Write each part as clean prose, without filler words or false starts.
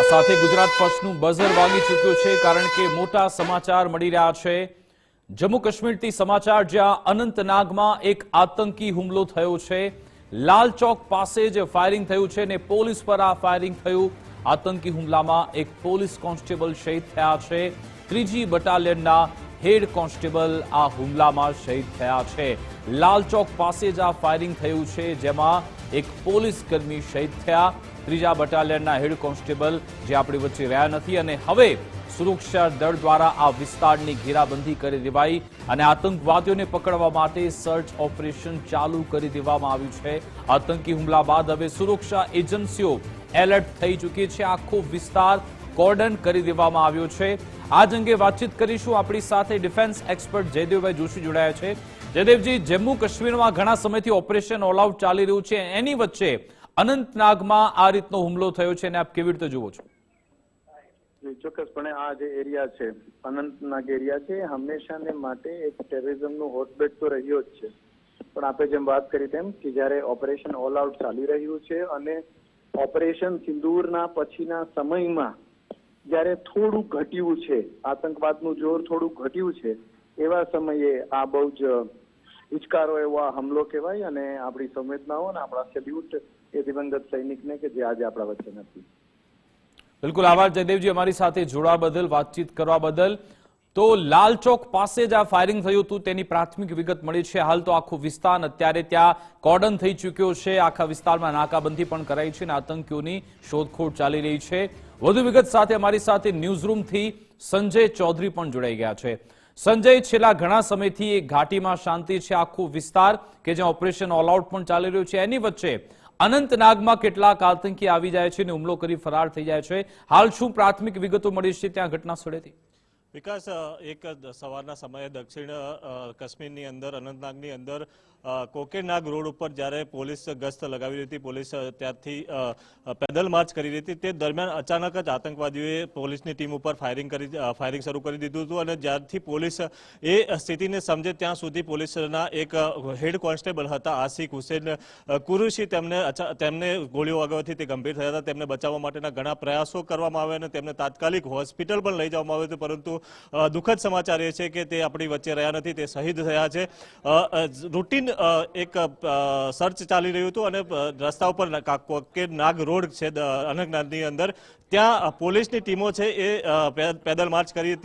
સાથે ગુજરાત ફર્સ્ટનું બઝર વાગી ચૂક્યું છે કારણ કે મોટા સમાચાર મળી રહ્યા છે। જમ્મુ કાશ્મીરથી સમાચાર જ્યાં અનંતનાગમાં એક આતંકી હુમલો થયો છે। લાલ ચોક પાસે જ ફાયરિંગ થયું છે અને પોલીસ પર આ ફાયરિંગ થયું। આતંકી હુમલામાં એક પોલીસ કોન્સ્ટેબલ શહીદ થયા છે। 3જી બટાલિયનના હેડ કોન્સ્ટેબલ આ હુમલામાં શહીદ થયા છે। લાલ ચોક પાસે જ આ ફાયરિંગ થયું છે જેમાં એક પોલીસ કર્મી શહીદ થયા। 3જા બટાલિયનના હેડ કોન્સ્ટેબલ જે આપણી વચ્ચે રહ્યા નથી અને હવે સુરક્ષા દળ દ્વારા આ વિસ્તારની ઘેરાબંધી કરી દેવાઈ અને આતંકવાદીઓને પકડવા માટે સર્ચ ઓપરેશન ચાલુ કરી દેવામાં આવ્યું છે। આતંકી હુમલા બાદ હવે સુરક્ષા એજન્સીઓ એલર્ટ થઈ ચૂકી છે। આખો વિસ્તાર કોર્ડન કરી દેવામાં આવ્યો છે। આજ અંગે વાતચીત કરીશું। આપણી સાથે ડિફેન્સ એક્સપર્ટ જયદેવભાઈ જોશી જોડાયા છે। જયદેવજી, જમ્મુ કાશ્મીરમાં ઘણા સમયથી ઓપરેશન ઓલ આઉટ ચાલી રહ્યું છે, એની વચ્ચે અનંતનાગમાં આ રીતનો હુમલો થયો છે અને આપ કેવી રીતે જુઓ છો? ચોક્કસપણે આ જે એરિયા છે, અનંતનાગ એરિયા છે, હંમેશાને માટે એક ટેરરિઝમનું હોટબેડ તો રહ્યો જ છે। પણ આપણે જેમ વાત કરી તેમ કે જ્યારે ઓપરેશન ઓલ આઉટ ચાલી રહ્યું છે અને ઓપરેશન સિંદૂરના પછીના સમયમાં જ્યારે થોડું ઘટ્યું છે, આતંકવાદનું જોર થોડું ઘટ્યું છે, એવા સમયે આ બહુ જ હિચકારો એવો આ હુમલો કહેવાય અને આપણી સંવેદનાઓ અને આપણા સેલ્યુટ એ દિવંગત સૈનિકને કે જે આજે આપણા વચ્ચે નથી। બિલકુલ આભાર જયદેવજી, અમારી સાથે જોડાવા બદલ, વાતચીત કરવા બદલ। તો લાલ ચોક પાસે જ આ ફાયરિંગ થયું હતું તેની પ્રાથમિક વિગત મળી છે। હાલ તો આખો વિસ્તાર અત્યારે ત્યાં કોર્ડન થઈ ચૂક્યો છે। આખા વિસ્તારમાં નાકાબંધી પણ કરાઈ છે અને આતંકીઓની શોધખોળ ચાલી રહી છે। વધુ વિગત સાથે અમારી સાથે ન્યૂઝરૂમથી સંજય ચૌધરી પણ જોડાઈ ગયા છે। સંજય, છેલ્લા ઘણા સમયથી એક ઘાટીમાં શાંતિ છે, આખો વિસ્તાર કે જ્યાં ઓપરેશન ઓલ આઉટ પણ ચાલી રહ્યું છે, એની વચ્ચે અનંતનાગમાં કેટલાક આતંકી આવી જાય છે અને હુમલો કરી ફરાર થઈ જાય છે। હાલ શું પ્રાથમિક વિગતો મળી છે ત્યાં ઘટના સ્થળેથી? વિકાસ, એક સવારના સમયે દક્ષિણ કાશ્મીરની અંદર અનંતનાગની અંદર કોકેનાગ રોડ ઉપર જ્યારે પોલીસ ગસ્ત લગાવી હતી, પોલીસ ત્યાંથી પેદલ માર્ચ કરી રહી હતી, તે દરમિયાન અચાનક જ આતંકવાદીઓએ પોલીસની ટીમ ઉપર ફાયરિંગ શરૂ કરી દીધું હતું અને જ્યારથી પોલીસ એ સ્થિતિને સમજે ત્યાં સુધી પોલીસના એક હેડ કોન્સ્ટેબલ હતા આસિક હુસેન કુરેશી, તેમને ગોળીઓ વાગવાથી તે ગંભીર થયા હતા। તેમને બચાવવા માટેના ઘણા પ્રયાસો કરવામાં આવ્યા અને તેમને તાત્કાલિક હોસ્પિટલ પણ લઈ જવામાં આવ્યું હતું, પરંતુ દુઃખદ સમાચાર એ છે કે તે આપણી વચ્ચે રહ્યા નથી, તે શહીદ થયા છે। રૂટીન એક સર્ચ ચાલી રહ્યું હતું અને રસ્તા ઉપર કોકેનાગ રોડ છે અનંતનાગની અંદર, ત્યાં પોલીસની ટીમો છે એ પેદલ માર્ચ કરી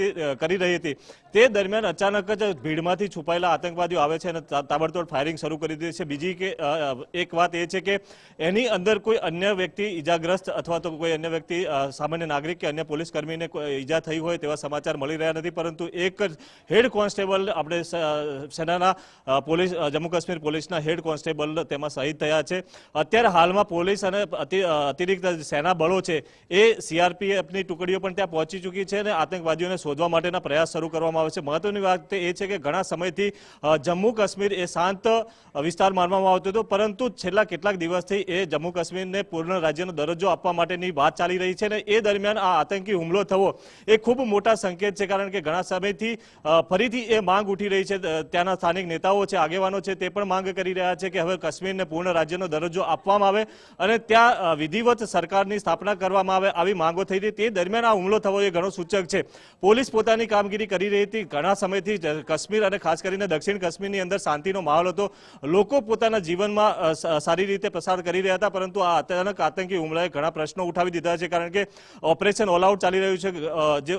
રહી હતી। તે દરમિયાન અચાનક જ ભીડમાંથી છુપાયેલા આતંકવાદીઓ આવે છે અને તાબડતોડ ફાયરિંગ શરૂ કરી દે છે। બીજી એક વાત એ છે કે એની અંદર કોઈ અન્ય વ્યક્તિ ઈજાગ્રસ્ત અથવા તો કોઈ અન્ય વ્યક્તિ સામાન્ય નાગરિક કે અન્ય પોલીસ કર્મીને ઈજા થઈ હોય તેવા સમાચાર મળી રહ્યા નથી, પરંતુ એક હેડ કોન્સ્ટેબલ આપણે સેનાના જમ્મુ કાશ્મીર પોલીસના હેડ કોન્સ્ટેબલ તેમાં શહીદ થયા છે। અત્યારે હાલમાં પોલીસ અને અતિરિક્ત સેના બળો છે એ સીઆરપીએફની ટુકડીઓ પણ ત્યાં પહોંચી ચૂકી છે અને આતંકવાદીઓને શોધવા માટેના પ્રયાસ શરૂ કરવામાં આવે છે। મહત્વની વાત એ છે કે ઘણા સમયથી જમ્મુ કાશ્મીર એ શાંત વિસ્તાર માનવામાં આવતો હતો, પરંતુ છેલ્લા કેટલાક દિવસથી એ જમ્મુ કાશ્મીરને પૂર્ણ રાજ્યનો દરજ્જો આપવા માટેની વાત ચાલી રહી છે અને એ દરમિયાન આ આતંકી હુમલો થવો એ ખૂબ મોટા સંકેત છે, કારણ કે ઘણા સમયથી ફરીથી એ માંગ ઉઠી રહી છે। ત્યાંના સ્થાનિક નેતાઓ છે, આગેવાનો છે, તે પણ માંગ કરી રહ્યા છે કે હવે કાશ્મીરને પૂર્ણ રાજ્યનો દરજ્જો આપવામાં આવે અને ત્યાં વિધિવત સરકારની સ્થાપના કરવામાં આવે, આવી માંગો થઈ રહી। તે દરમિયાન આ હુમલો થવો એ ઘણો સૂચક છે। પોલીસ પોતાની કામગીરી કરી રહી હતી, ઘણા સમયથી કાશ્મીર અને ખાસ કરીને દક્ષિણ કાશ્મીરની અંદર શાંતિનો માહોલ હતો, લોકો પોતાના જીવનમાં સારી રીતે પસાર કરી રહ્યા હતા, પરંતુ આ અચાનક આતંકી હુમલાએ ઘણા પ્રશ્નો ઉઠાવી દીધા છે, કારણ કે ઓપરેશન ઓલ આઉટ ચાલી રહ્યું છે। જે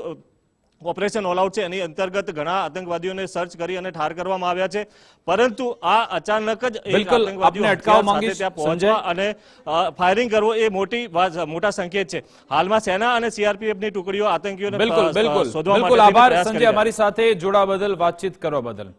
ઓપરેશન ઓલ આઉટ છે એની અંતર્ગત ઘણા આતંકવાદીઓને સર્ચ કરી અને ઠાર કરવામાં આવ્યા છે, પરંતુ આ અચાનક જ પહોંચવા અને ફાયરિંગ કરવો એ મોટા સંકેત છે। હાલમાં સેના અને સીઆરપીએફની ટુકડીઓ આતંકીઓને શોધવા માટે આભાર સંજય, અમારી સાથે જોડાવા બદલ, વાતચીત કરવા બદલ।